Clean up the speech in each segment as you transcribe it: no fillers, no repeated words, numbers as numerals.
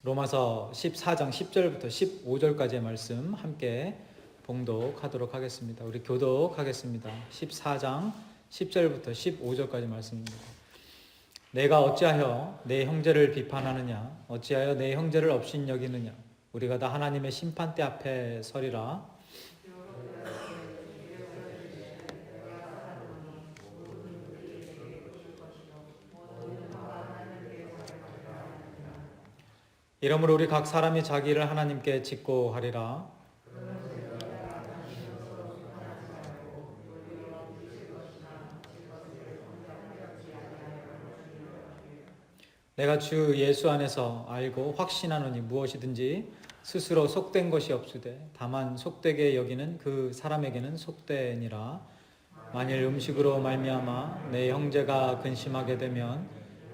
로마서 14장 10절부터 15절까지의 말씀 함께 봉독하도록 하겠습니다. 우리 교독하겠습니다. 14장 10절부터 15절까지 말씀입니다. 내가 어찌하여 내 형제를 비판하느냐? 어찌하여 내 형제를 업신여기느냐? 우리가 다 하나님의 심판대 앞에 서리라. 이러므로 우리 각 사람이 자기 일을 하나님께 짓고 하리라. 내가 주 예수 안에서 알고 확신하노니 무엇이든지 스스로 속된 것이 없으되 다만 속되게 여기는 그 사람에게는 속되니라. 만일 음식으로 말미암아 내 형제가 근심하게 되면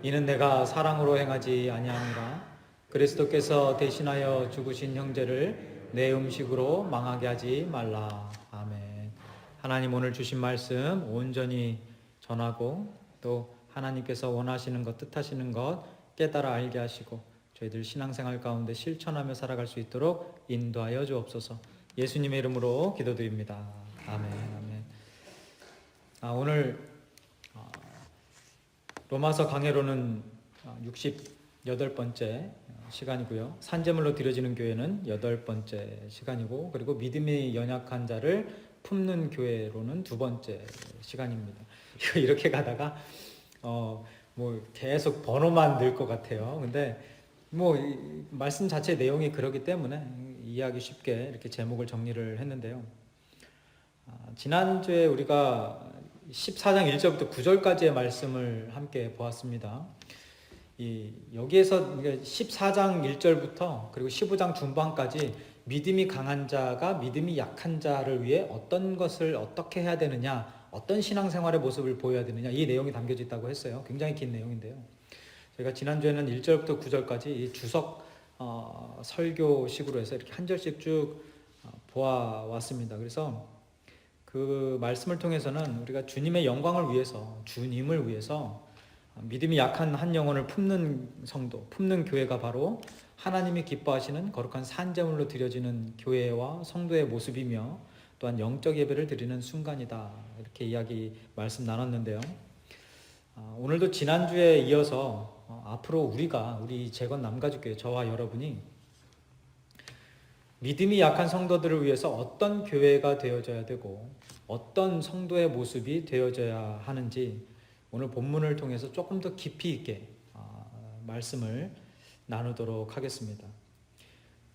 이는 내가 사랑으로 행하지 아니함이라. 그리스도께서 대신하여 죽으신 형제를 내 음식으로 망하게 하지 말라. 아멘. 하나님 오늘 주신 말씀 온전히 전하고 또 하나님께서 원하시는 것, 뜻하시는 것 깨달아 알게 하시고 저희들 신앙생활 가운데 실천하며 살아갈 수 있도록 인도하여 주옵소서. 예수님의 이름으로 기도드립니다. 아멘. 아멘. 오늘 로마서 강해로는 68번째 시간이고요. 산제물로 드려지는 교회는 8번째 시간이고, 그리고 믿음이 연약한 자를 품는 교회로는 2번째 시간입니다. 이렇게 가다가 계속 번호만 늘 것 같아요. 근데 말씀 자체 내용이 그러기 때문에 이해하기 쉽게 이렇게 제목을 정리를 했는데요. 지난주에 우리가 14장 1절부터 9절까지의 말씀을 함께 보았습니다. 여기에서 14장 1절부터 그리고 15장 중반까지 믿음이 강한 자가 믿음이 약한 자를 위해 어떤 것을 어떻게 해야 되느냐, 어떤 신앙생활의 모습을 보여야 되느냐, 이 내용이 담겨져 있다고 했어요. 굉장히 긴 내용인데요. 저희가 지난주에는 1절부터 9절까지 이 주석 설교식으로 해서 이렇게 한 절씩 쭉 보아왔습니다. 그래서 그 말씀을 통해서는 우리가 주님의 영광을 위해서, 주님을 위해서 믿음이 약한 한 영혼을 품는 성도, 품는 교회가 바로 하나님이 기뻐하시는 거룩한 산제물로 드려지는 교회와 성도의 모습이며 또한 영적 예배를 드리는 순간이다. 이렇게 말씀 나눴는데요. 오늘도 지난주에 이어서 앞으로 우리 재건 남가죽교회, 저와 여러분이 믿음이 약한 성도들을 위해서 어떤 교회가 되어져야 되고 어떤 성도의 모습이 되어져야 하는지 오늘 본문을 통해서 조금 더 깊이 있게 말씀을 나누도록 하겠습니다.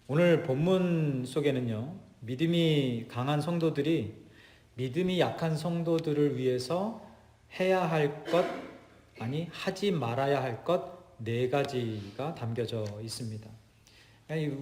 오늘 본문 속에는요, 믿음이 강한 성도들이 믿음이 약한 성도들을 위해서 해야 할 것, 하지 말아야 할 것 4가지가 담겨져 있습니다.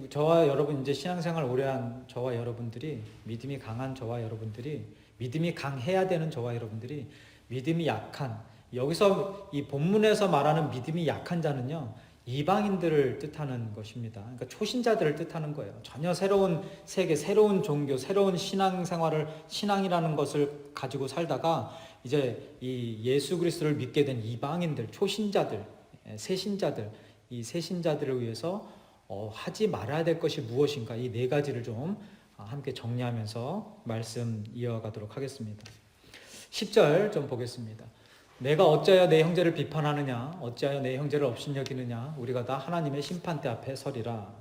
저와 여러분, 이제 신앙생활 오래한 저와 여러분들이, 믿음이 강한 저와 여러분들이, 믿음이 강해야 되는 저와 여러분들이 믿음이 약한, 여기서 이 본문에서 말하는 믿음이 약한 자는요, 이방인들을 뜻하는 것입니다. 그러니까 초신자들을 뜻하는 거예요. 전혀 새로운 세계, 새로운 종교, 새로운 신앙이라는 것을 가지고 살다가 이제 이 예수 그리스도를 믿게 된 이방인들, 초신자들, 새신자들, 이 새신자들을 위해서 하지 말아야 될 것이 무엇인가, 이 4가지를 좀 함께 정리하면서 말씀 이어가도록 하겠습니다. 10절 좀 보겠습니다. 내가 어찌하여 내 형제를 비판하느냐? 어찌하여 내 형제를 업신여기느냐? 우리가 다 하나님의 심판대 앞에 서리라.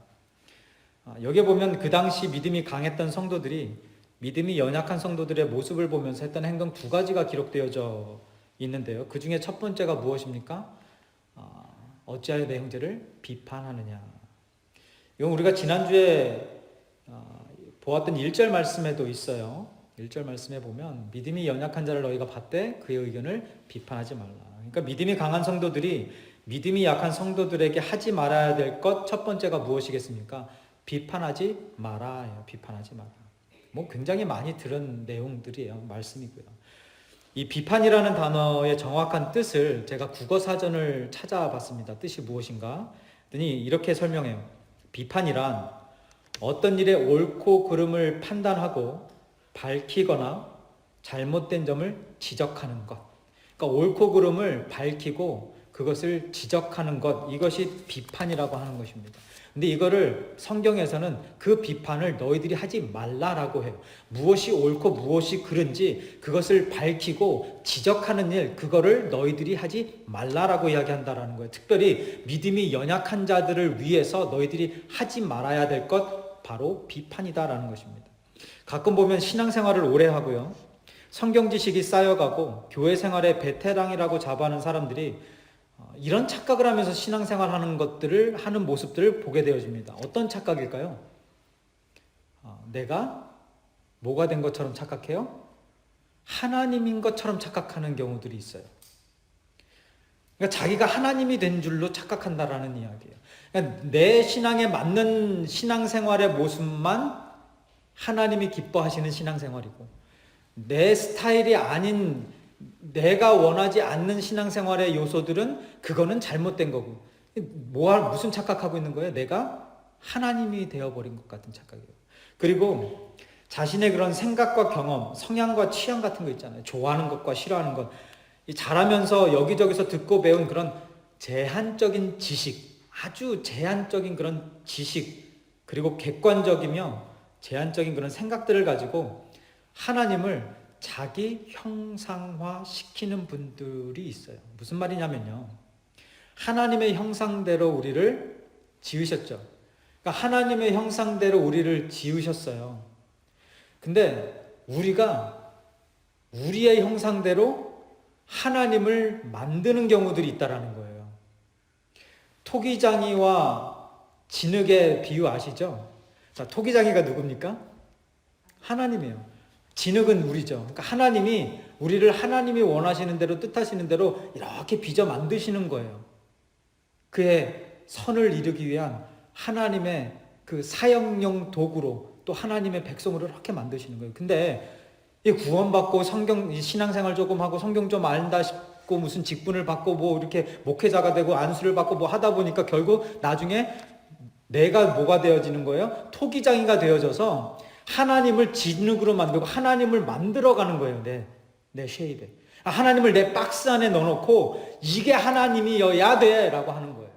여기에 보면 그 당시 믿음이 강했던 성도들이 믿음이 연약한 성도들의 모습을 보면서 했던 행동 2가지가 기록되어져 있는데요. 그 중에 첫 번째가 무엇입니까? 어찌하여 내 형제를 비판하느냐? 이건 우리가 지난주에 보았던 1절 말씀에도 있어요. 1절 말씀에 보면 믿음이 연약한 자를 너희가 봤되 그의 의견을 비판하지 말라. 그러니까 믿음이 강한 성도들이 믿음이 약한 성도들에게 하지 말아야 될 것 첫 번째가 무엇이겠습니까? 비판하지 말아요. 비판하지 마라. 굉장히 많이 들은 내용들이에요. 말씀이고요. 이 비판이라는 단어의 정확한 뜻을 제가 국어사전을 찾아봤습니다. 뜻이 무엇인가? 그랬더니 이렇게 설명해요. 비판이란 어떤 일의 옳고 그름을 판단하고 밝히거나 잘못된 점을 지적하는 것. 그러니까 옳고 그름을 밝히고 그것을 지적하는 것, 이것이 비판이라고 하는 것입니다. 근데 이거를 성경에서는 그 비판을 너희들이 하지 말라라고 해요. 무엇이 옳고 무엇이 그른지 그것을 밝히고 지적하는 일, 그거를 너희들이 하지 말라라고 이야기한다라는 거예요. 특별히 믿음이 연약한 자들을 위해서 너희들이 하지 말아야 될 것, 바로 비판이다라는 것입니다. 가끔 보면 신앙생활을 오래 하고요, 성경 지식이 쌓여가고 교회 생활의 베테랑이라고 자부하는 사람들이 이런 착각을 하면서 신앙생활 하는 것들을, 하는 모습들을 보게 되어집니다. 어떤 착각일까요? 내가 뭐가 된 것처럼 착각해요? 하나님인 것처럼 착각하는 경우들이 있어요. 그러니까 자기가 하나님이 된 줄로 착각한다라는 이야기예요. 그러니까 내 신앙에 맞는 신앙생활의 모습만 하나님이 기뻐하시는 신앙생활이고, 내 스타일이 아닌, 내가 원하지 않는 신앙생활의 요소들은 그거는 잘못된 거고, 무슨 착각하고 있는 거예요? 내가 하나님이 되어버린 것 같은 착각이에요. 그리고 자신의 그런 생각과 경험, 성향과 취향 같은 거 있잖아요. 좋아하는 것과 싫어하는 것, 자라면서 여기저기서 듣고 배운 그런 제한적인 지식, 아주 제한적인 그런 지식, 그리고 객관적이며 제한적인 그런 생각들을 가지고 하나님을 자기 형상화 시키는 분들이 있어요. 무슨 말이냐면요, 하나님의 형상대로 우리를 지으셨죠. 그러니까 하나님의 형상대로 우리를 지으셨어요. 근데 우리가 우리의 형상대로 하나님을 만드는 경우들이 있다라는 거예요. 토기장이와 진흙의 비유 아시죠? 자, 토기장이가 누굽니까? 하나님이에요. 진흙은 우리죠. 그러니까 하나님이 우리를 하나님이 원하시는 대로, 뜻하시는 대로 이렇게 빚어 만드시는 거예요. 그의 선을 이루기 위한 하나님의 그 사형용 도구로, 또 하나님의 백성으로 이렇게 만드시는 거예요. 근데 이 구원받고 성경 신앙생활 조금 하고 성경 좀 안다 싶고 무슨 직분을 받고 뭐 이렇게 목회자가 되고 안수를 받고 뭐 하다 보니까 결국 나중에 내가 뭐가 되어지는 거예요? 토기장이가 되어져서 하나님을 진흙으로 만들고 하나님을 만들어가는 거예요. 내 쉐입에. 하나님을 내 박스 안에 넣어놓고 이게 하나님이어야 돼 라고 하는 거예요.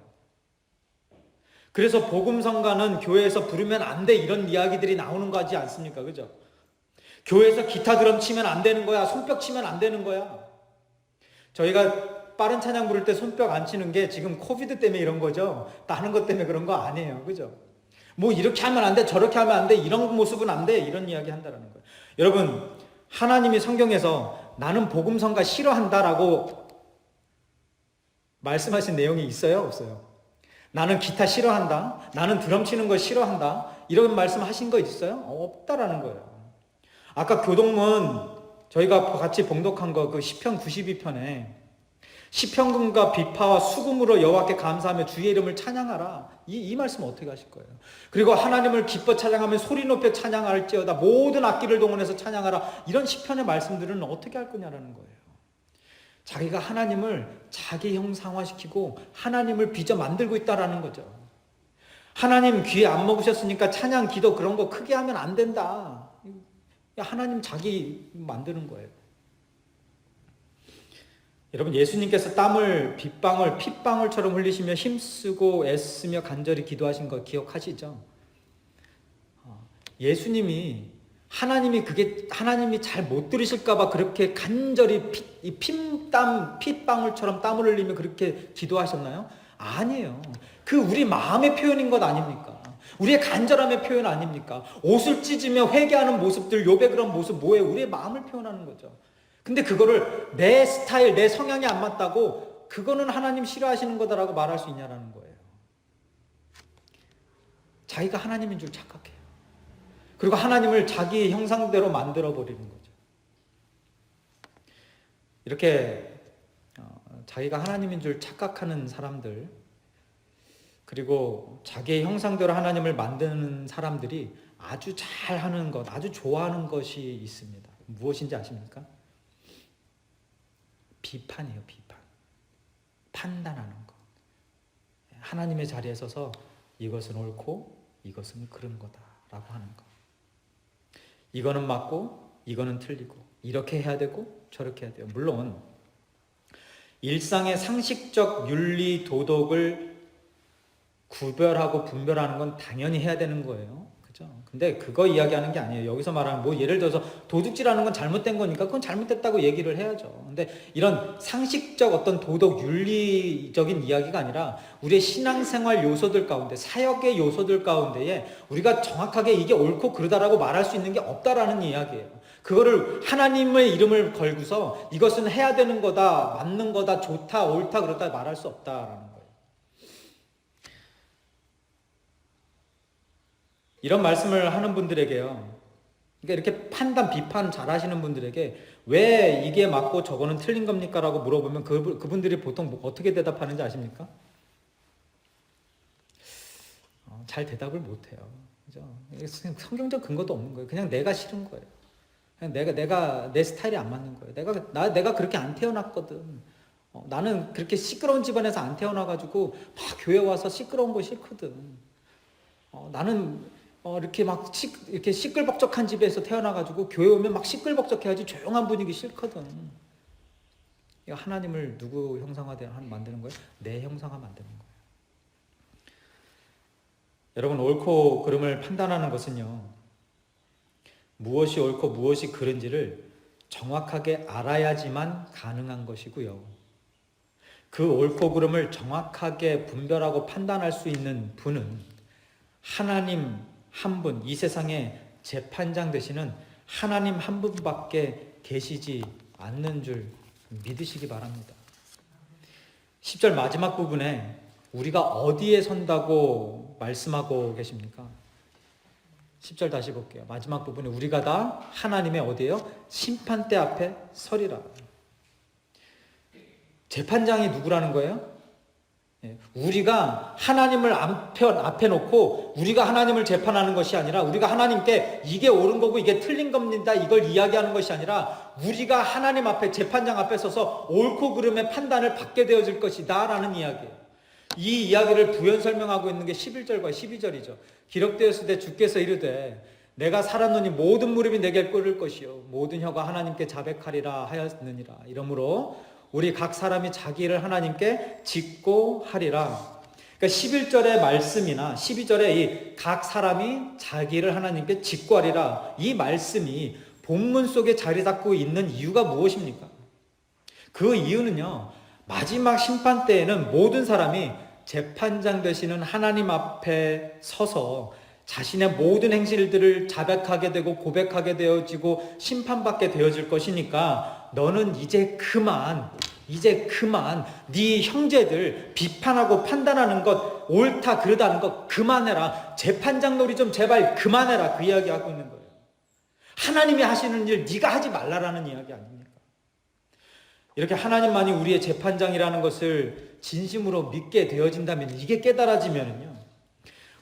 그래서 복음성가는 교회에서 부르면 안 돼, 이런 이야기들이 나오는 거 하지 않습니까? 그죠? 교회에서 기타 드럼 치면 안 되는 거야, 손뼉 치면 안 되는 거야. 저희가 빠른 찬양 부를 때 손뼉 안 치는 게 지금 코비드 때문에 이런 거죠. 다른 것 때문에 그런 거 아니에요. 그죠? 뭐 이렇게 하면 안 돼, 저렇게 하면 안 돼, 이런 모습은 안 돼, 이런 이야기 한다는 거예요. 여러분, 하나님이 성경에서 나는 복음성가 싫어한다라고 말씀하신 내용이 있어요? 없어요? 나는 기타 싫어한다, 나는 드럼 치는 거 싫어한다, 이런 말씀하신 거 있어요? 없다라는 거예요. 아까 교동문 저희가 같이 봉독한 거, 그 시편 92편에 시편금과 비파와 수금으로 여호와께 감사하며 주의 이름을 찬양하라, 이 말씀 어떻게 하실 거예요? 그리고 하나님을 기뻐 찬양하며 소리 높여 찬양할지어다, 모든 악기를 동원해서 찬양하라, 이런 시편의 말씀들은 어떻게 할 거냐라는 거예요. 자기가 하나님을 자기 형상화시키고 하나님을 빚어 만들고 있다라는 거죠. 하나님 귀에 안 먹으셨으니까 찬양, 기도 그런 거 크게 하면 안 된다. 하나님 자기 만드는 거예요. 여러분, 예수님께서 땀을 빗방울, 핏방울처럼 흘리시며 힘쓰고 애쓰며 간절히 기도하신 거 기억하시죠? 예수님이 하나님이 잘 못 들으실까봐 그렇게 간절히 핏방울처럼 땀을 흘리며 그렇게 기도하셨나요? 아니에요. 그 우리 마음의 표현인 것 아닙니까? 우리의 간절함의 표현 아닙니까? 옷을 찢으며 회개하는 모습들, 욥의 그런 모습 뭐예요? 우리의 마음을 표현하는 거죠. 근데 그거를 내 스타일, 내 성향이 안 맞다고 그거는 하나님 싫어하시는 거다라고 말할 수 있냐라는 거예요. 자기가 하나님인 줄 착각해요. 그리고 하나님을 자기 형상대로 만들어버리는 거죠. 이렇게 자기가 하나님인 줄 착각하는 사람들, 그리고 자기의 형상대로 하나님을 만드는 사람들이 아주 잘하는 것, 아주 좋아하는 것이 있습니다. 무엇인지 아십니까? 비판이에요, 비판. 판단하는 것. 하나님의 자리에 서서 이것은 옳고 이것은 그른 거다라고 하는 것. 이거는 맞고 이거는 틀리고, 이렇게 해야 되고 저렇게 해야 돼요. 물론 일상의 상식적 윤리 도덕을 구별하고 분별하는 건 당연히 해야 되는 거예요. 그죠? 근데 그거 이야기하는 게 아니에요. 여기서 말하는 뭐 예를 들어서 도둑질하는 건 잘못된 거니까 그건 잘못됐다고 얘기를 해야죠. 근데 이런 상식적 어떤 도덕 윤리적인 이야기가 아니라 우리의 신앙생활 요소들 가운데, 사역의 요소들 가운데에 우리가 정확하게 이게 옳고 그르다라고 말할 수 있는 게 없다라는 이야기예요. 그거를 하나님의 이름을 걸고서 이것은 해야 되는 거다, 맞는 거다, 좋다, 옳다, 그렇다 말할 수 없다라는 거예요. 이런 말씀을 하는 분들에게요. 그러니까 이렇게 판단, 비판 잘 하시는 분들에게 왜 이게 맞고 저거는 틀린 겁니까? 라고 물어보면 그분들이 보통 어떻게 대답하는지 아십니까? 잘 대답을 못해요. 그죠? 성경적 근거도 없는 거예요. 그냥 내가 싫은 거예요. 그냥 내가 내 스타일이 안 맞는 거예요. 내가 그렇게 안 태어났거든. 나는 그렇게 시끄러운 집안에서 안 태어나가지고 막 교회 와서 시끄러운 거 싫거든. 나는 이렇게 시끌벅적한 집에서 태어나가지고 교회 오면 막 시끌벅적해야지 조용한 분위기 싫거든. 이거 하나님을 누구 형상화 만드는 거예요? 내 형상화 만드는 거예요. 여러분, 옳고 그름을 판단하는 것은요, 무엇이 옳고 무엇이 그른지를 정확하게 알아야지만 가능한 것이고요. 그 옳고 그름을 정확하게 분별하고 판단할 수 있는 분은 하나님 한 분, 이 세상에 재판장 되시는 하나님 한 분밖에 계시지 않는 줄 믿으시기 바랍니다. 10절 마지막 부분에 우리가 어디에 선다고 말씀하고 계십니까? 10절 다시 볼게요. 마지막 부분에 우리가 다 하나님의 어디에요? 심판대 앞에 서리라. 재판장이 누구라는 거예요? 우리가 하나님을 앞에 놓고 우리가 하나님을 재판하는 것이 아니라, 우리가 하나님께 이게 옳은 거고 이게 틀린 겁니다, 이걸 이야기하는 것이 아니라, 우리가 하나님 앞에, 재판장 앞에 서서 옳고 그름의 판단을 받게 되어질 것이다 라는 이야기예요. 이 이야기를 부연 설명하고 있는 게 11절과 12절이죠. 기록되었을 때 주께서 이르되 내가 살았노니 모든 무릎이 내게 꿇을 것이요 모든 혀가 하나님께 자백하리라 하였느니라. 이러므로 우리 각 사람이 자기 일을 하나님께 짓고 하리라. 그러니까 11절의 말씀이나 12절의 이 각 사람이 자기 일을 하나님께 짓고 하리라, 이 말씀이 본문 속에 자리 잡고 있는 이유가 무엇입니까? 그 이유는요, 마지막 심판 때에는 모든 사람이 재판장 되시는 하나님 앞에 서서 자신의 모든 행실들을 자백하게 되고 고백하게 되어지고 심판받게 되어질 것이니까 너는 이제 그만 네 형제들 비판하고 판단하는 것, 옳다 그르다는 것 그만해라. 재판장 놀이 좀 제발 그만해라. 그 이야기하고 있는 거예요. 하나님이 하시는 일 네가 하지 말라라는 이야기 아닙니까? 이렇게 하나님만이 우리의 재판장이라는 것을 진심으로 믿게 되어진다면, 이게 깨달아지면요,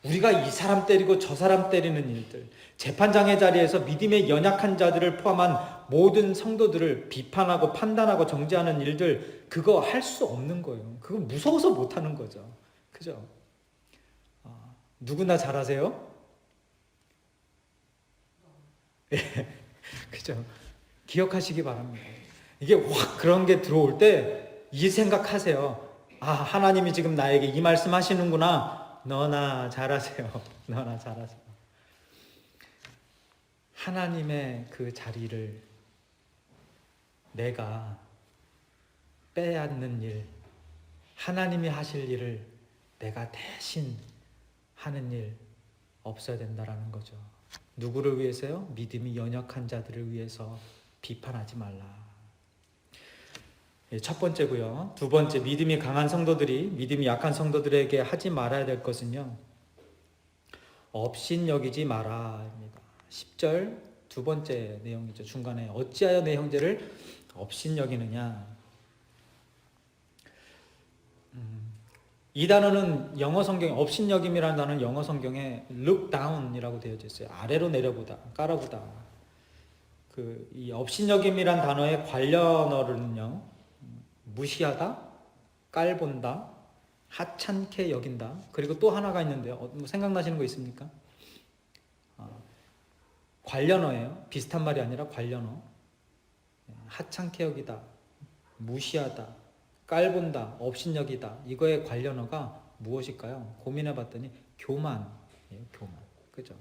우리가 이 사람 때리고 저 사람 때리는 일들, 재판장의 자리에서 믿음의 연약한 자들을 포함한 모든 성도들을 비판하고 판단하고 정죄하는 일들, 그거 할 수 없는 거예요. 그거 무서워서 못하는 거죠. 그죠? 누구나 잘하세요? 예, 그죠? 기억하시기 바랍니다. 이게 확 그런 게 들어올 때 이 생각하세요. 하나님이 지금 나에게 이 말씀 하시는구나. 너나 잘하세요. 너나 잘하세요. 하나님의 그 자리를 내가 빼앗는 일, 하나님이 하실 일을 내가 대신 하는 일 없어야 된다라는 거죠. 누구를 위해서요? 믿음이 연약한 자들을 위해서 비판하지 말라. 첫 번째고요. 두 번째, 믿음이 강한 성도들이 믿음이 약한 성도들에게 하지 말아야 될 것은요, 업신여기지 마라입니다. 10절 두 번째 내용이죠. 중간에 어찌하여 내 형제를 업신여기느냐. 이 단어는 영어 성경에, 업신여김이라는 단어는 영어 성경에 look down이라고 되어져 있어요. 아래로 내려보다, 깔아보다. 이 업신여김이라는 단어의 관련어는요, 무시하다, 깔본다, 하찮게 여긴다. 그리고 또 하나가 있는데요. 생각나시는 거 있습니까? 관련어예요. 비슷한 말이 아니라 관련어. 하찮게 여기다, 무시하다, 깔본다, 업신여기다. 이거의 관련어가 무엇일까요? 고민해 봤더니 교만이에요. 교만. 그죠?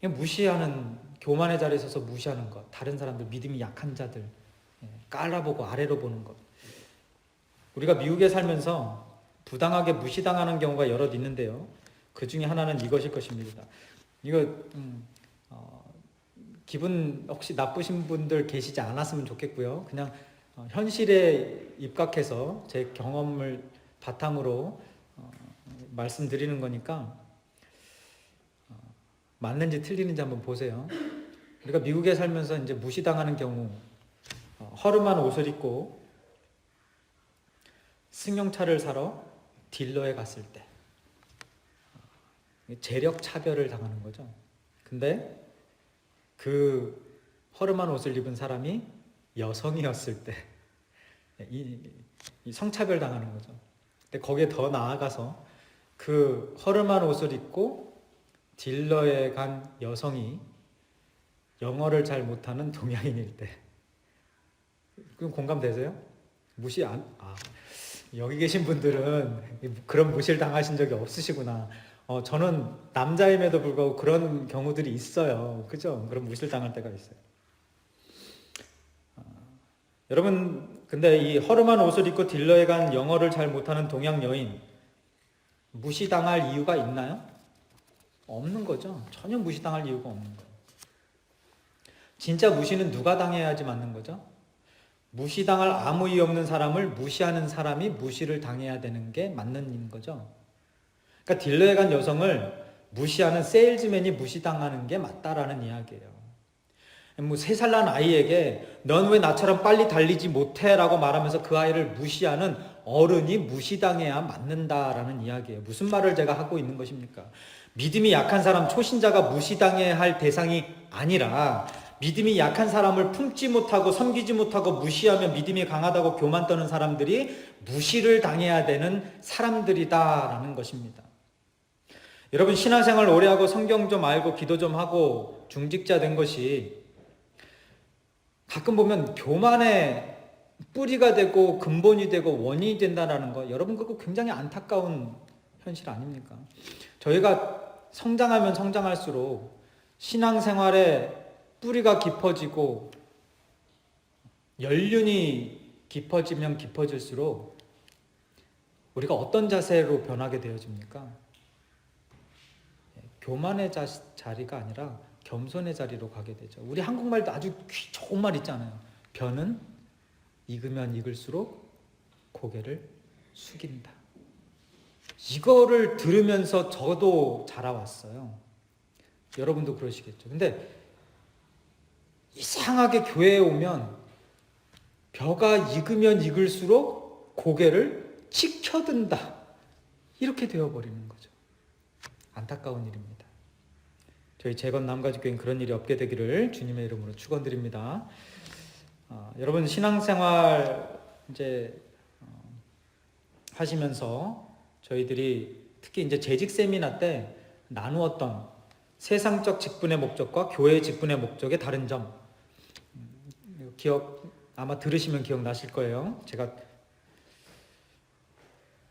무시하는, 교만의 자리에 서서 무시하는 것, 다른 사람들, 믿음이 약한 자들 깔아보고 아래로 보는 것. 우리가 미국에 살면서 부당하게 무시당하는 경우가 여럿 있는데요. 그 중에 하나는 이것일 것입니다. 이거 기분 혹시 나쁘신 분들 계시지 않았으면 좋겠고요. 그냥 현실에 입각해서 제 경험을 바탕으로 말씀드리는 거니까 맞는지 틀리는지 한번 보세요. 우리가 미국에 살면서 이제 무시당하는 경우, 허름한 옷을 입고 승용차를 사러 딜러에 갔을 때 재력 차별을 당하는 거죠. 근데 그 허름한 옷을 입은 사람이 여성이었을 때 이 성차별 당하는 거죠. 근데 거기에 더 나아가서 그 허름한 옷을 입고 딜러에 간 여성이 영어를 잘 못하는 동양인일 때, 그럼 공감되세요? 여기 계신 분들은 그런 무시를 당하신 적이 없으시구나. 저는 남자임에도 불구하고 그런 경우들이 있어요. 그죠? 그런 무시를 당할 때가 있어요. 여러분, 근데 이 허름한 옷을 입고 딜러에 간 영어를 잘 못하는 동양 여인, 무시당할 이유가 있나요? 없는 거죠. 전혀 무시당할 이유가 없는 거예요. 진짜 무시는 누가 당해야지 맞는 거죠? 무시당할 아무 이유 없는 사람을 무시하는 사람이 무시를 당해야 되는 게 맞는 거죠. 그러니까 딜러에 간 여성을 무시하는 세일즈맨이 무시당하는 게 맞다라는 이야기예요. 뭐 3살 난 아이에게 넌 왜 나처럼 빨리 달리지 못해? 라고 말하면서 그 아이를 무시하는 어른이 무시당해야 맞는다라는 이야기예요. 무슨 말을 제가 하고 있는 것입니까? 믿음이 약한 사람, 초신자가 무시당해야 할 대상이 아니라 믿음이 약한 사람을 품지 못하고 섬기지 못하고 무시하며 믿음이 강하다고 교만 떠는 사람들이 무시를 당해야 되는 사람들이다라는 것입니다. 여러분, 신앙생활 오래 하고 성경 좀 알고 기도 좀 하고 중직자 된 것이 가끔 보면 교만의 뿌리가 되고 근본이 되고 원인이 된다는 거, 여러분 그거 굉장히 안타까운 현실 아닙니까? 저희가 성장하면 성장할수록 신앙생활에 뿌리가 깊어지고 연륜이 깊어지면 깊어질수록 우리가 어떤 자세로 변하게 되어집니까? 교만의 자리가 아니라 겸손의 자리로 가게 되죠. 우리 한국말도 아주 좋은 말 있잖아요. 변은 익으면 익을수록 고개를 숙인다. 이거를 들으면서 저도 자라왔어요. 여러분도 그러시겠죠. 근데 이상하게 교회에 오면 벼가 익으면 익을수록 고개를 치켜든다. 이렇게 되어버리는 거죠. 안타까운 일입니다. 저희 재건 남가족교회는 그런 일이 없게 되기를 주님의 이름으로 축원드립니다. 여러분 신앙생활 이제 하시면서 저희들이 특히 이제 재직 세미나 때 나누었던 세상적 직분의 목적과 교회의 직분의 목적의 다른 점, 기억 아마 들으시면 기억나실 거예요. 제가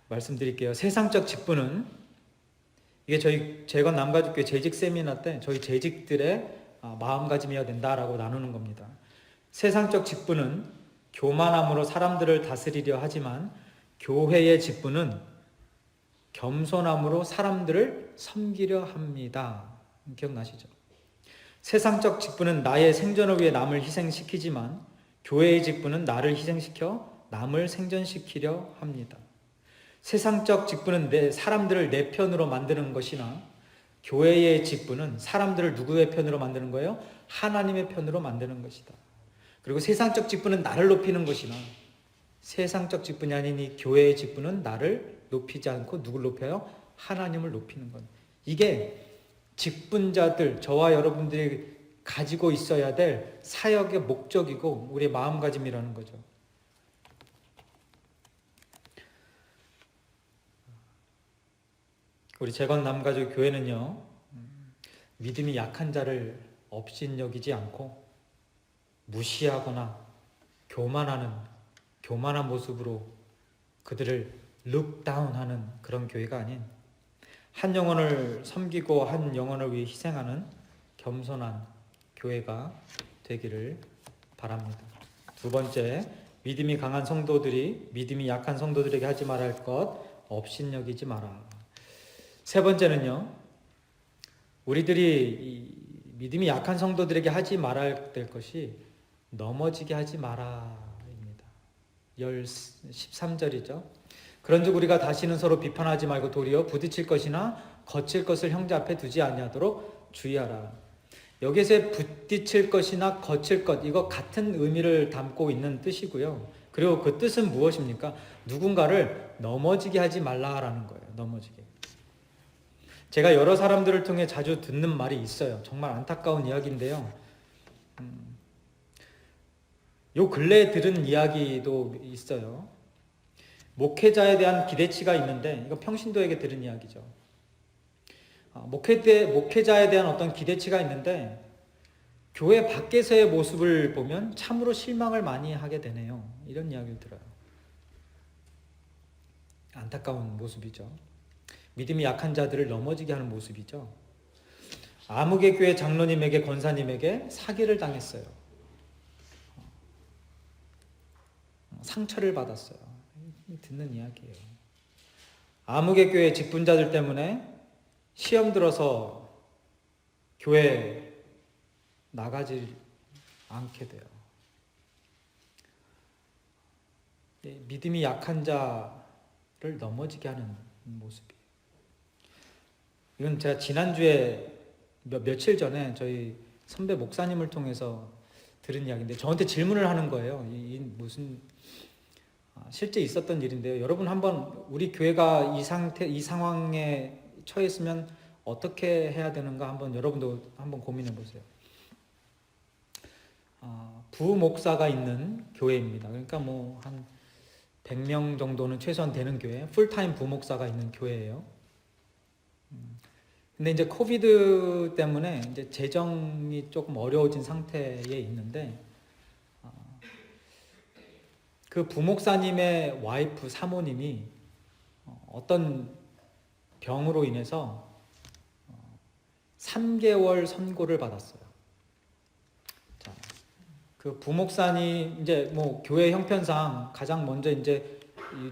말씀드릴게요. 세상적 직분은 이게 저희 재건 남가족교회 재직 세미나 때 저희 재직들의 마음가짐이어야 된다라고 나누는 겁니다. 세상적 직분은 교만함으로 사람들을 다스리려 하지만 교회의 직분은 겸손함으로 사람들을 섬기려 합니다. 기억나시죠? 세상적 직분은 나의 생존을 위해 남을 희생시키지만 교회의 직분은 나를 희생시켜 남을 생존시키려 합니다. 세상적 직분은 사람들을 내 편으로 만드는 것이나 교회의 직분은 사람들을 누구의 편으로 만드는 거예요? 하나님의 편으로 만드는 것이다. 그리고 세상적 직분은 나를 높이는 것이나 세상적 직분이 아닌 이 교회의 직분은 나를 높이지 않고 누굴 높여요? 하나님을 높이는 것. 이게 직분자들, 저와 여러분들이 가지고 있어야 될 사역의 목적이고 우리의 마음가짐이라는 거죠. 우리 재건 남가족 교회는요, 믿음이 약한 자를 업신여기지 않고 무시하거나 교만한 모습으로 그들을 look down 하는 그런 교회가 아닌 한 영혼을 섬기고 한 영혼을 위해 희생하는 겸손한 교회가 되기를 바랍니다. 두 번째, 믿음이 강한 성도들이 믿음이 약한 성도들에게 하지 말아야 할 것 업신여기지 마라. 세 번째는요, 우리들이 이 믿음이 약한 성도들에게 하지 말아야 될 것이 넘어지게 하지 마라입니다. 13절이죠. 그런즉 우리가 다시는 서로 비판하지 말고 도리어 부딪힐 것이나 거칠 것을 형제 앞에 두지 아니하도록 주의하라. 여기서의 부딪힐 것이나 거칠 것, 이거 같은 의미를 담고 있는 뜻이고요. 그리고 그 뜻은 무엇입니까? 누군가를 넘어지게 하지 말라라는 거예요. 넘어지게. 제가 여러 사람들을 통해 자주 듣는 말이 있어요. 정말 안타까운 이야기인데요. 요 근래에 들은 이야기도 있어요. 목회자에 대한 기대치가 있는데, 이거 평신도에게 들은 이야기죠. 목회자에 대한 어떤 기대치가 있는데, 교회 밖에서의 모습을 보면 참으로 실망을 많이 하게 되네요. 이런 이야기를 들어요. 안타까운 모습이죠. 믿음이 약한 자들을 넘어지게 하는 모습이죠. 아무개 교회 장로님에게 권사님에게 사기를 당했어요. 상처를 받았어요. 듣는 이야기예요. 아무개 교회 직분자들 때문에 시험 들어서 교회 나가지 않게 돼요. 믿음이 약한 자를 넘어지게 하는 모습이에요. 이건 제가 지난주에 며칠 전에 저희 선배 목사님을 통해서 들은 이야기인데, 저한테 질문을 하는 거예요. 이 무슨 실제 있었던 일인데요. 여러분 한번 우리 교회가 이 상황에 처했으면 어떻게 해야 되는가 한번 여러분도 한번 고민해 보세요. 부목사가 있는 교회입니다. 그러니까 뭐 한 100명 정도는 최소한 되는 교회, 풀타임 부목사가 있는 교회예요. 근데 이제 코비드 때문에 이제 재정이 조금 어려워진 상태에 있는데, 그 부목사님의 와이프 사모님이 어떤 병으로 인해서 3개월 선고를 받았어요. 자, 그 부목사님 이제 뭐 교회 형편상 가장 먼저 이제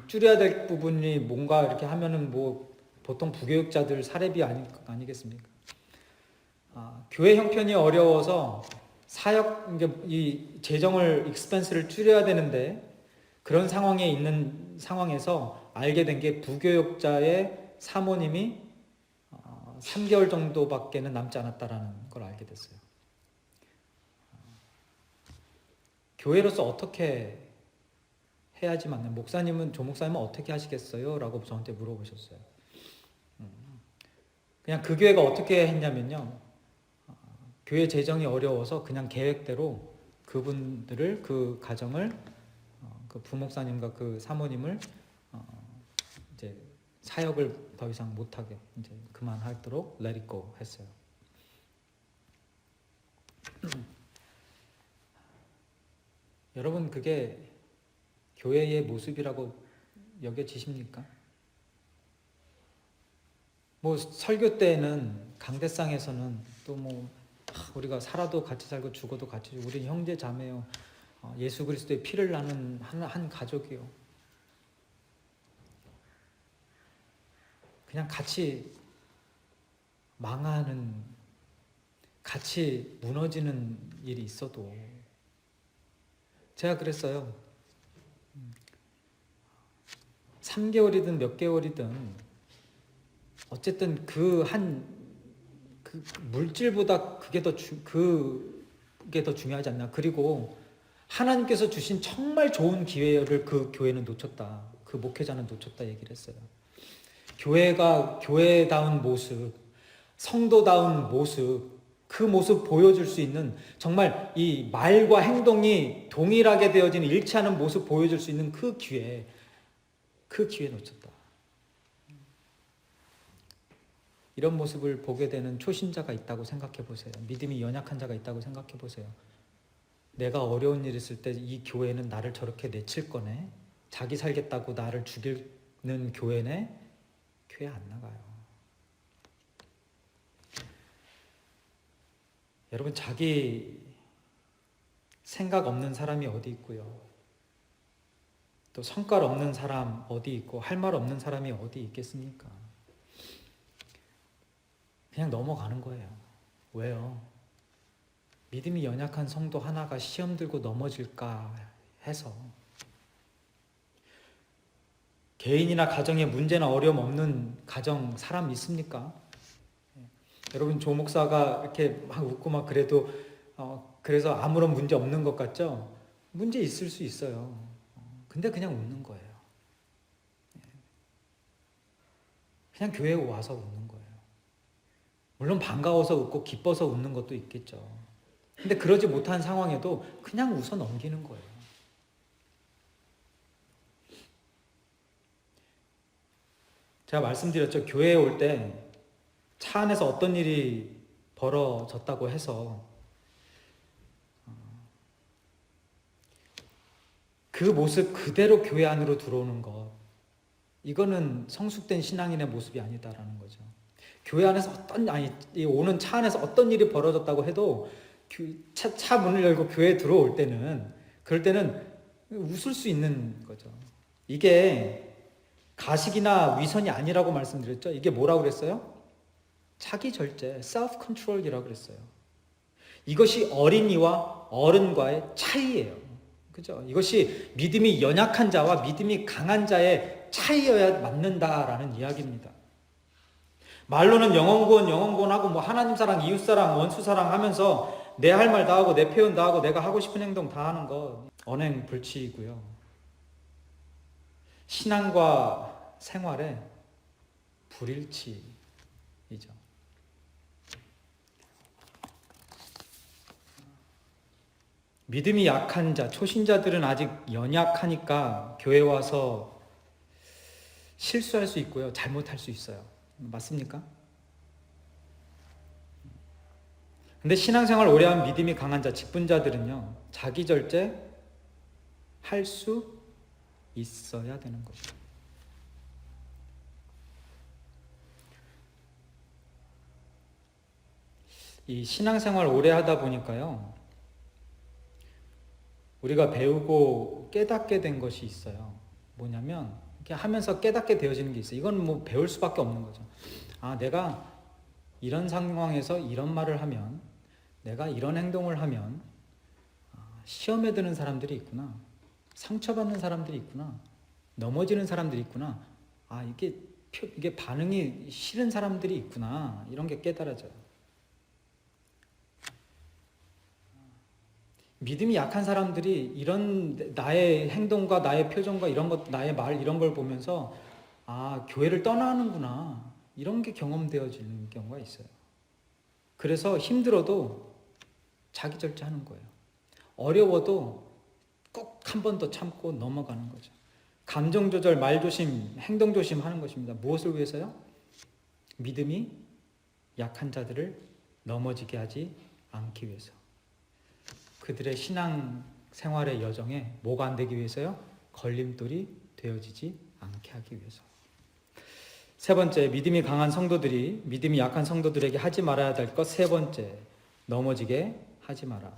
줄여야 될 부분이 뭔가 이렇게 하면은 뭐 보통 부교육자들 사례비 아니겠습니까? 교회 형편이 어려워서 사역 이제 이 재정을 익스펜스를 줄여야 되는데, 그런 상황에 있는 상황에서 알게 된 게 부교육자의 사모님이 3개월 정도밖에는 남지 않았다라는 걸 알게 됐어요. 교회로서 어떻게 해야지 맞나요? 목사님은, 조 목사님은 어떻게 하시겠어요? 라고 저한테 물어보셨어요. 그냥 그 교회가 어떻게 했냐면요, 교회 재정이 어려워서 그냥 계획대로 그분들을, 그 가정을, 그 부목사님과 그 사모님을 이제 사역을 더 이상 못하게 이제 그만하도록 let it go 했어요. 여러분, 그게 교회의 모습이라고 여겨지십니까? 뭐 설교 때는, 강대상에서는 또 뭐 우리가 살아도 같이 살고 죽어도 같이, 우리 형제 자매요, 예수 그리스도의 피를 나는 한 가족이요, 그냥 같이 망하는, 같이 무너지는 일이 있어도, 제가 그랬어요. 3개월이든 몇 개월이든 어쨌든 그 물질보다 그게 더 중요하지 않나. 그리고 하나님께서 주신 정말 좋은 기회를 그 교회는 놓쳤다, 그 목회자는 놓쳤다 얘기를 했어요. 교회가 교회다운 모습, 성도다운 모습, 그 모습 보여줄 수 있는, 정말 이 말과 행동이 동일하게 되어지는, 일치하는 모습 보여줄 수 있는 그 기회 놓쳤다. 이런 모습을 보게 되는 초신자가 있다고 생각해 보세요. 믿음이 연약한 자가 있다고 생각해 보세요. 내가 어려운 일 있을 때 이 교회는 나를 저렇게 내칠 거네. 자기 살겠다고 나를 죽이는 교회네? 교회 안 나가요. 여러분, 자기 생각 없는 사람이 어디 있고요. 또 성깔 없는 사람 어디 있고 할 말 없는 사람이 어디 있겠습니까? 그냥 넘어가는 거예요. 왜요? 믿음이 연약한 성도 하나가 시험 들고 넘어질까 해서. 개인이나 가정에 문제나 어려움 없는 가정 사람 있습니까? 여러분, 조 목사가 이렇게 막 웃고 막 그래도 그래서 아무런 문제 없는 것 같죠? 문제 있을 수 있어요. 근데 그냥 웃는 거예요. 그냥 교회에 와서 웃는 거예요. 물론 반가워서 웃고 기뻐서 웃는 것도 있겠죠. 근데 그러지 못한 상황에도 그냥 웃어 넘기는 거예요. 제가 말씀드렸죠. 교회에 올 때 차 안에서 어떤 일이 벌어졌다고 해서 그 모습 그대로 교회 안으로 들어오는 것, 이거는 성숙된 신앙인의 모습이 아니다라는 거죠. 교회 안에서 오는 차 안에서 어떤 일이 벌어졌다고 해도 차 문을 열고 교회에 들어올 때는, 그럴 때는 웃을 수 있는 거죠. 이게 가식이나 위선이 아니라고 말씀드렸죠. 이게 뭐라고 그랬어요? 자기 절제, self control이라고 그랬어요. 이것이 어린이와 어른과의 차이예요. 그죠? 이것이 믿음이 연약한 자와 믿음이 강한 자의 차이여야 맞는다라는 이야기입니다. 말로는 영혼구원하고 뭐 하나님 사랑, 이웃 사랑, 원수 사랑 하면서 내 할 말 다 하고 내 표현 다 하고 내가 하고 싶은 행동 다 하는 거 언행 불치이고요. 신앙과 생활에 불일치이죠. 믿음이 약한 자, 초신자들은 아직 연약하니까 교회 와서 실수할 수 있고요. 잘못할 수 있어요. 맞습니까? 근데 신앙생활 오래한 믿음이 강한 자, 직분자들은요, 자기 절제 할 수 있어야 되는 거죠. 이 신앙생활 오래 하다 보니까요, 우리가 배우고 깨닫게 된 것이 있어요. 뭐냐면 이렇게 하면서 깨닫게 되어지는 게 있어요. 이건 뭐 배울 수밖에 없는 거죠. 아, 내가 이런 상황에서 이런 말을 하면, 내가 이런 행동을 하면 시험에 드는 사람들이 있구나, 상처받는 사람들이 있구나, 넘어지는 사람들이 있구나, 아, 이게 반응이 싫은 사람들이 있구나, 이런 게 깨달아져요. 믿음이 약한 사람들이 이런 나의 행동과 나의 표정과 이런 것, 나의 말 이런 걸 보면서 아, 교회를 떠나는구나, 이런 게 경험되어지는 경우가 있어요. 그래서 힘들어도 자기 절제하는 거예요. 어려워도 꼭 한 번 더 참고 넘어가는 거죠. 감정 조절, 말 조심, 행동 조심 하는 것입니다. 무엇을 위해서요? 믿음이 약한 자들을 넘어지게 하지 않기 위해서. 그들의 신앙 생활의 여정에 뭐가 안 되기 위해서요? 걸림돌이 되어지지 않게 하기 위해서. 세 번째, 믿음이 강한 성도들이 믿음이 약한 성도들에게 하지 말아야 될 것. 세 번째, 넘어지게 하지 마라.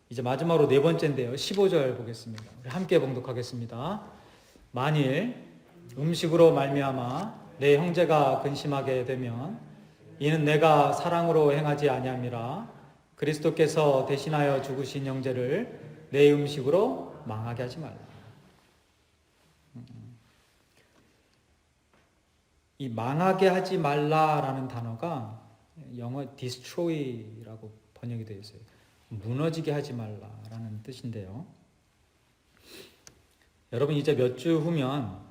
이제 마지막으로 네 번째인데요. 15절 보겠습니다. 우리 함께 봉독하겠습니다. 만일 음식으로 말미암아 내 형제가 근심하게 되면 이는 내가 사랑으로 행하지 아니함이라. 그리스도께서 대신하여 죽으신 형제를 내 음식으로 망하게 하지 말라. 이 망하게 하지 말라라는 단어가 영어 destroy라고 번역이 되어 있어요. 무너지게 하지 말라라는 뜻인데요. 여러분, 이제 몇 주 후면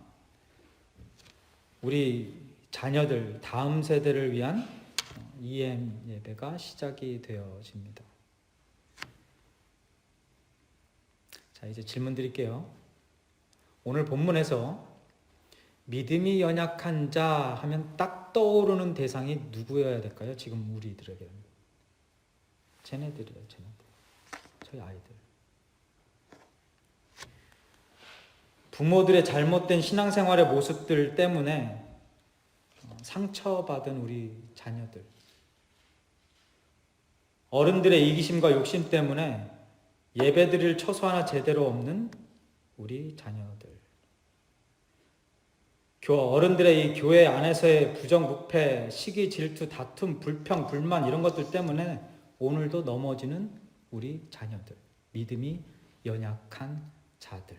우리 자녀들, 다음 세대를 위한 EM 예배가 시작이 되어집니다. 자, 이제 질문 드릴게요. 오늘 본문에서 믿음이 연약한 자 하면 딱 떠오르는 대상이 누구여야 될까요? 지금 우리들에게. 쟤네들이에요, 쟤네들. 저희 아이들. 부모들의 잘못된 신앙생활의 모습들 때문에 상처받은 우리 자녀들, 어른들의 이기심과 욕심 때문에 예배드릴 처소 하나 제대로 없는 우리 자녀들, 어른들의 이 교회 안에서의 부정부패, 시기, 질투, 다툼, 불평, 불만 이런 것들 때문에 오늘도 넘어지는 우리 자녀들, 믿음이 연약한 자들.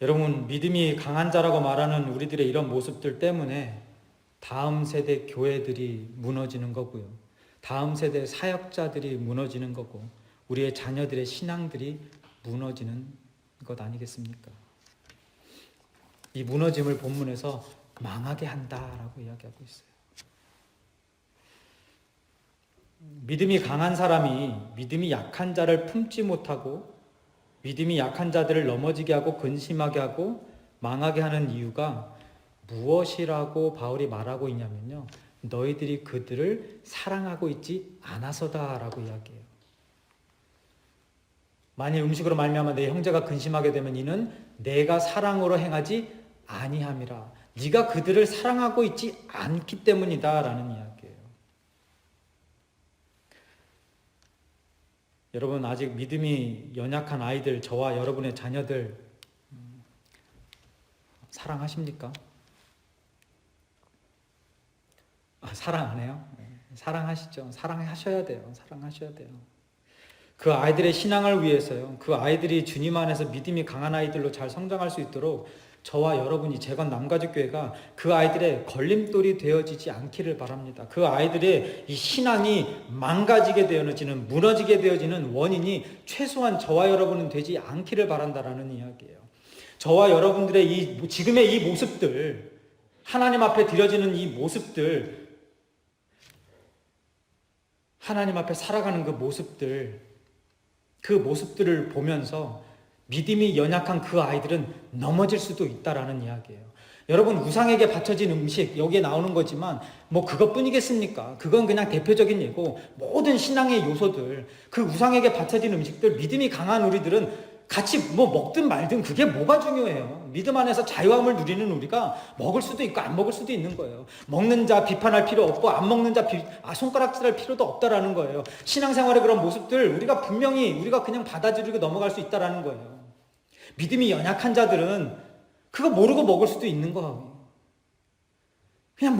여러분, 믿음이 강한 자라고 말하는 우리들의 이런 모습들 때문에 다음 세대 교회들이 무너지는 거고요. 다음 세대 사역자들이 무너지는 거고 우리의 자녀들의 신앙들이 무너지는 것 아니겠습니까? 이 무너짐을 본문에서 망하게 한다라고 이야기하고 있어요. 믿음이 강한 사람이 믿음이 약한 자를 품지 못하고 믿음이 약한 자들을 넘어지게 하고 근심하게 하고 망하게 하는 이유가 무엇이라고 바울이 말하고 있냐면요. 너희들이 그들을 사랑하고 있지 않아서다라고 이야기해요. 만일 음식으로 말미암아 내 형제가 근심하게 되면 이는 내가 사랑으로 행하지 아니함이라. 네가 그들을 사랑하고 있지 않기 때문이다라는 이야기예요. 여러분, 아직 믿음이 연약한 아이들, 저와 여러분의 자녀들 사랑하십니까? 사랑 안 해요? 사랑하시죠. 사랑하셔야 돼요. 사랑하셔야 돼요. 그 아이들의 신앙을 위해서요. 그 아이들이 주님 안에서 믿음이 강한 아이들로 잘 성장할 수 있도록 저와 여러분이 재건 남가족교회가 그 아이들의 걸림돌이 되어지지 않기를 바랍니다. 그 아이들의 이 신앙이 망가지게 되어지는, 무너지게 되어지는 원인이 최소한 저와 여러분은 되지 않기를 바란다라는 이야기예요. 저와 여러분들의 지금의 이 모습들, 하나님 앞에 드려지는 이 모습들, 하나님 앞에 살아가는 그 모습들을 보면서 믿음이 연약한 그 아이들은 넘어질 수도 있다라는 이야기예요. 여러분, 우상에게 바쳐진 음식 여기에 나오는 거지만 뭐 그것뿐이겠습니까? 그건 그냥 대표적인 예고 모든 신앙의 요소들, 그 우상에게 바쳐진 음식들, 믿음이 강한 우리들은 같이 뭐 먹든 말든 그게 뭐가 중요해요. 믿음 안에서 자유함을 누리는 우리가 먹을 수도 있고 안 먹을 수도 있는 거예요. 먹는 자 비판할 필요 없고 안 먹는 자 손가락질할 필요도 없다라는 거예요. 신앙생활의 그런 모습들 우리가 그냥 받아들이고 넘어갈 수 있다라는 거예요. 믿음이 연약한 자들은 그거 모르고 먹을 수도 있는 거예요. 그냥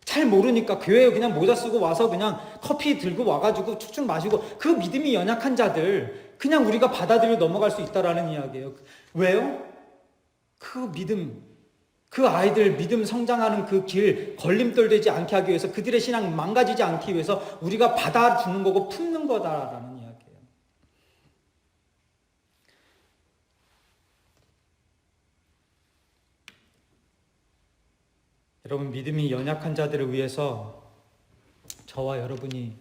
잘 모르니까 교회에 그냥 모자 쓰고 와서 그냥 커피 들고 와가지고 축축 마시고, 그 믿음이 연약한 자들 그냥 우리가 받아들여 넘어갈 수 있다라는 이야기예요. 왜요? 그 아이들 믿음 성장하는 그 길 걸림돌 되지 않게 하기 위해서, 그들의 신앙 망가지지 않기 위해서 우리가 받아주는 거고 품는 거다라는 이야기예요. 여러분, 믿음이 연약한 자들을 위해서 저와 여러분이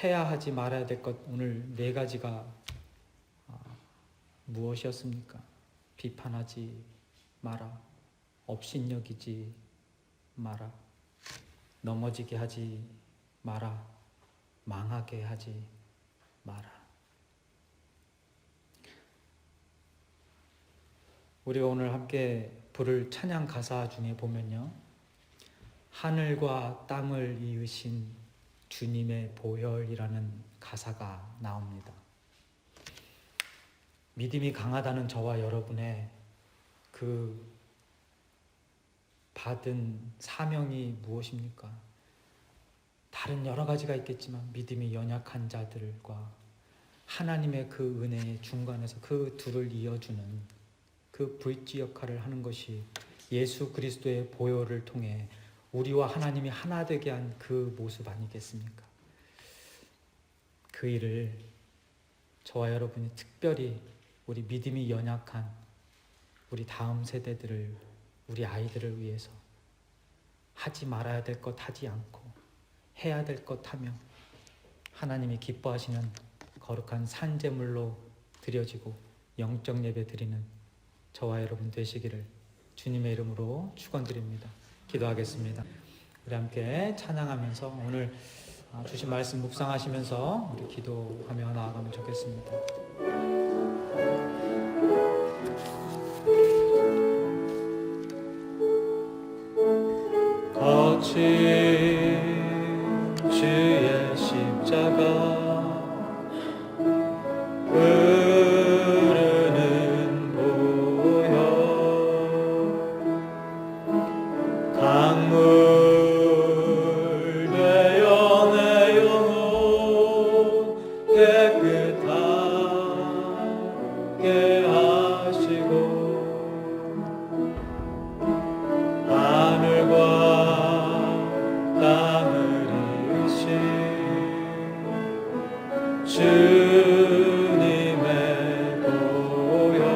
해야 하지 말아야 될 것, 오늘 4가지가 무엇이었습니까? 비판하지 마라. 업신여기지 마라. 넘어지게 하지 마라. 망하게 하지 마라. 우리가 오늘 함께 부를 찬양 가사 중에 보면요, 하늘과 땅을 이으신 주님의 보혈이라는 가사가 나옵니다. 믿음이 강하다는 저와 여러분의 그 받은 사명이 무엇입니까? 다른 여러 가지가 있겠지만 믿음이 연약한 자들과 하나님의 그 은혜의 중간에서 그 둘을 이어주는 그 브릿지 역할을 하는 것이 예수 그리스도의 보혈을 통해 우리와 하나님이 하나 되게 한 그 모습 아니겠습니까? 그 일을 저와 여러분이 특별히 우리 믿음이 연약한 우리 다음 세대들을, 우리 아이들을 위해서 하지 말아야 될 것 하지 않고 해야 될 것 하며 하나님이 기뻐하시는 거룩한 산제물로 드려지고 영적 예배 드리는 저와 여러분 되시기를 주님의 이름으로 축원드립니다. 기도하겠습니다. 우리 함께 찬양하면서 오늘 주신 말씀 묵상하시면서 우리 기도하며 나아가면 좋겠습니다. 게 하시고 하늘과 땅을 이으신 주님의 보혈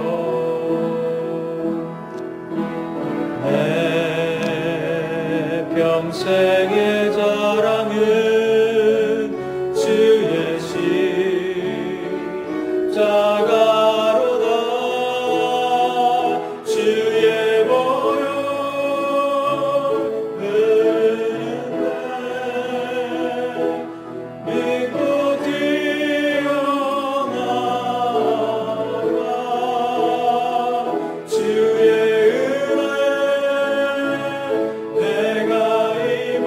내 평생의 자랑은 주의 십자가로다. 주의 보혈 흐르는데 믿고 뛰어나가 주의 은혜 내가 입어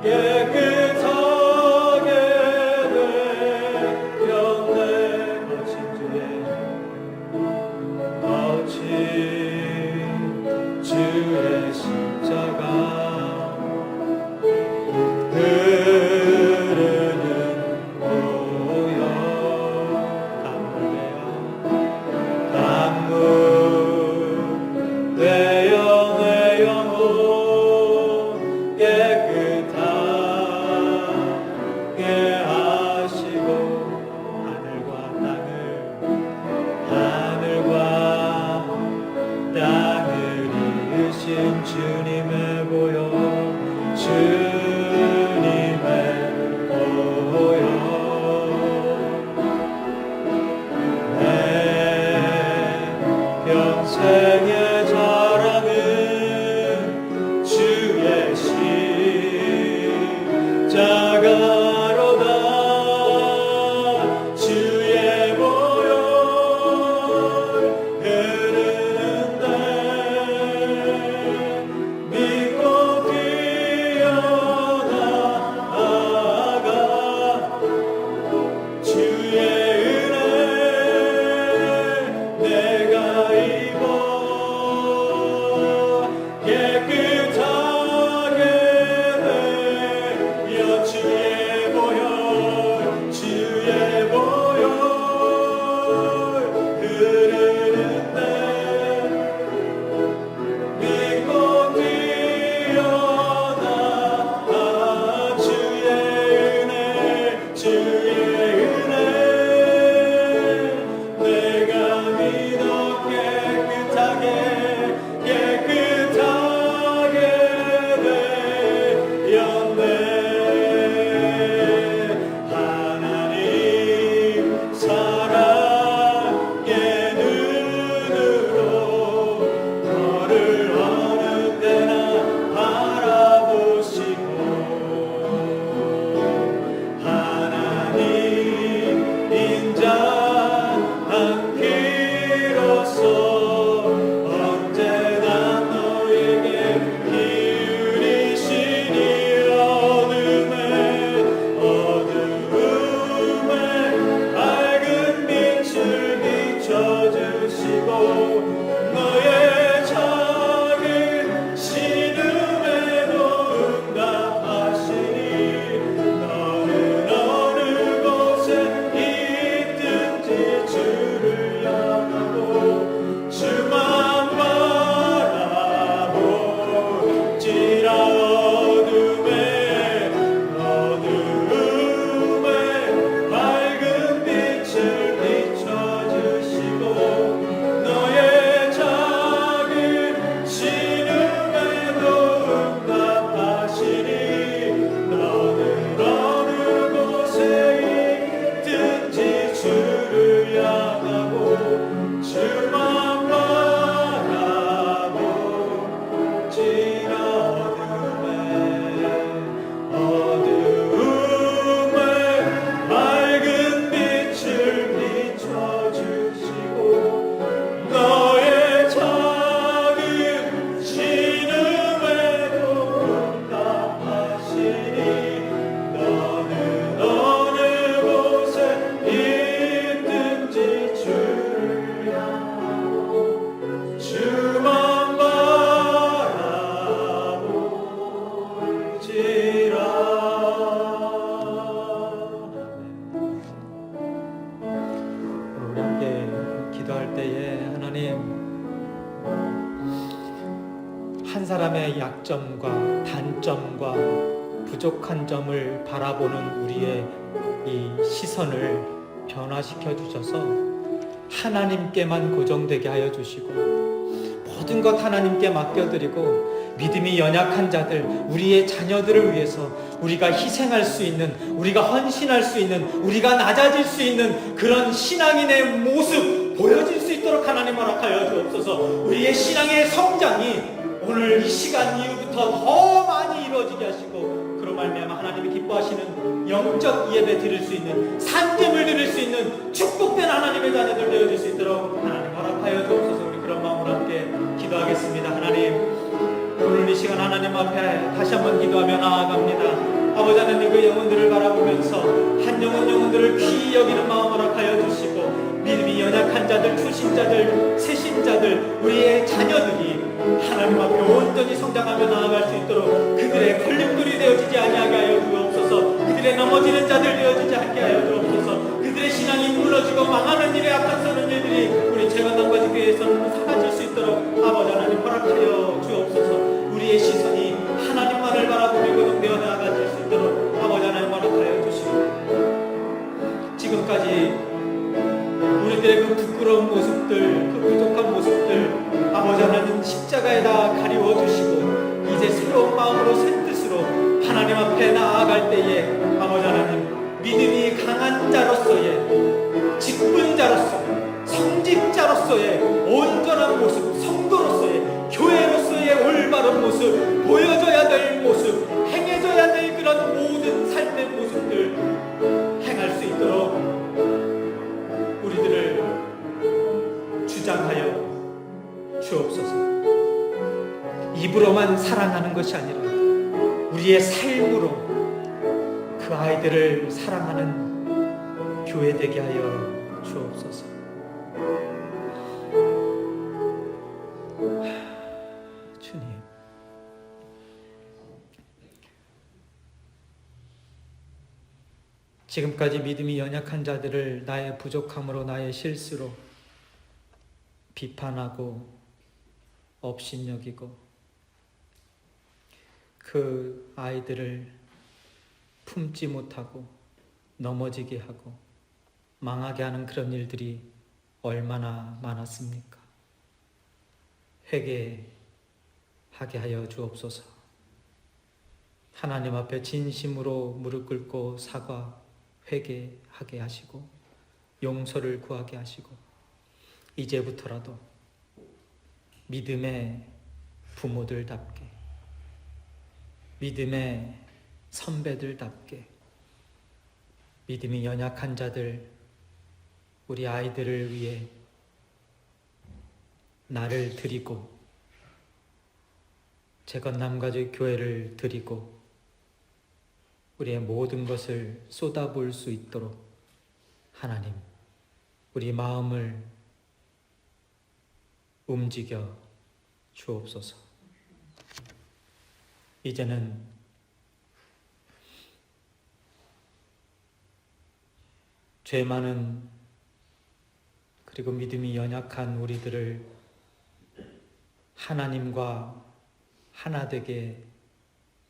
깨끗하게 되었네. 거친 주의 십자가 흐르는 보혈 강물 되어 내 영혼 깨끗하게 하시고 하늘과 땅을 이으신 주님의 보혈 주님의 보혈 내 평생의 자랑은 주의 십자가로다. 주의 보혈 흐르는데 믿고 뛰어나가 주의 은혜 내가 입어 깨끗하게 되어 주의 보혈 흐르는데 믿고 뛰어나가 주의 은혜 내가 믿어 깨끗하게 되었네. 하나님 사랑의 눈으로 너를 어느 때나 바라보시고 하나님 인자한 피로써 언제나 너에게 기울이시니 어둠에 밝은 빛을 비춰주시고 너의 작은 신음에도 응답하시니 너는 어느 곳에 있든지 주를 향하고 주만 바라보지라. 어둠에 밝은 빛을 비춰주시고 너의 작은 신음에도 응답하시니 너는 어느 곳에 있든지 주를 향하고 주만 바라보지라. 어둠에 밝은 빛을 비춰주시고 너의 작은 신음에도 응답하시니 너는 어느 곳에 있든지 주를 향하고 때에 하나님, 한 사람의 약점과 단점과 부족한 점을 바라보는 우리의 이 시선을 변화시켜 주셔서 하나님께만 고정되게 하여 주시고, 모든 것 하나님께 맡겨드리고, 믿음이 연약한 자들, 우리의 자녀들을 위해서 우리가 희생할 수 있는, 우리가 헌신할 수 있는, 우리가 낮아질 수 있는 그런 신앙인의 모습 보여질 수 있도록 하나님 허락하여 주옵소서. 우리의 신앙의 성장이 오늘 이 시간 이후부터 더 많이 이루어지게 하시고, 그로 말미암아 하나님이 기뻐하시는 영적 예배 드릴 수 있는, 산zem을 드릴 수 있는 축복된 하나님의 자녀들 되어질 수 있도록 하나님 허락하여 주옵소서. 우리 그런 마음으로 함께 기도하겠습니다. 하나님, 오늘 이 시간 하나님 앞에 다시 한번 기도하며 나아갑니다. 아버지 하나님, 그 영혼들을 바라보면서 한 영혼들을 귀히 여기는 마음 허락하여 주시고, 믿음이 연약한 자들, 초신자들, 새신자들, 우리의 자녀들이 하나님 앞에 온전히 성장하며 나아갈 수 있도록 그들의 걸림돌이 되어지지 아니하게 하여 주옵소서. 그들의 넘어지는 자들 되어지지 않게 하여 주옵소서. 그들의 신앙이 무너지고 망하는 일에 앞장서는 일들이 우리 재건당과지 교회에서는 사라질 수 있도록 아버지 하나님 허락하여 주옵소서. 우리의 시선이 하나님만을 바라보며 고정되어 나아가질 수 있도록 아버지 하나님 허락하여 주시고, 지금까지 우리들의 그 부끄러운 모습들, 그 부족한 모습들 아버지 하나님 십자가에다 가리워 주시고, 이제 새로운 마음으로 새 뜻으로 하나님 앞에 나아갈 때에 아버지 하나님, 믿음이 강한 자로서의, 직분 자로서의, 성직자로서의 온전한 모습, 성도로서의, 교회로서의 올바른 모습, 보여줘야 될 모습, 행해져야 될 그런 모든 삶의 모습들 행할 수 있도록 우리들을 주장하여 주옵소서. 입으로만 사랑하는 것이 아니라 우리의 삶으로 그 아이들을 사랑하는 교회 되게 하여 주옵소서. 주님, 지금까지 믿음이 연약한 자들을 나의 부족함으로, 나의 실수로 비판하고 업신여기고 그 아이들을 품지 못하고 넘어지게 하고 망하게 하는 그런 일들이 얼마나 많았습니까? 회개하게 하여 주옵소서. 하나님 앞에 진심으로 무릎 꿇고 사과, 회개하게 하시고 용서를 구하게 하시고, 이제부터라도 믿음의 부모들답게, 믿음의 선배들답게, 믿음이 연약한 자들, 우리 아이들을 위해 나를 드리고 재건남가족 교회를 드리고 우리의 모든 것을 쏟아부을 수 있도록 하나님, 우리 마음을 움직여 주옵소서. 이제는 죄 많은 그리고 믿음이 연약한 우리들을 하나님과 하나 되게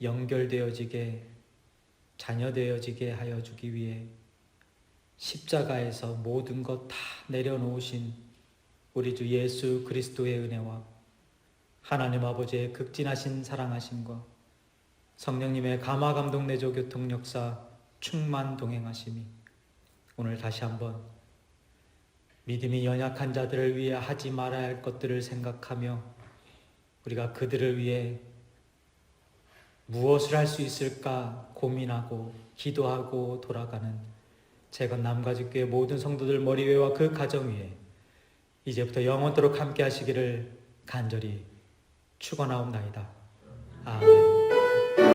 연결되어지게, 자녀되어지게 하여 주기 위해 십자가에서 모든 것 다 내려놓으신 우리 주 예수 그리스도의 은혜와 하나님 아버지의 극진하신 사랑하심과 성령님의 감화 감동 내조 교통 역사 충만 동행하심이 오늘 다시 한번 믿음이 연약한 자들을 위해 하지 말아야 할 것들을 생각하며 우리가 그들을 위해 무엇을 할 수 있을까 고민하고 기도하고 돌아가는 재건남가족교회 모든 성도들 머리 위와 그 가정 위에 이제부터 영원토록 함께 하시기를 간절히 축원하옵나이다. 아멘.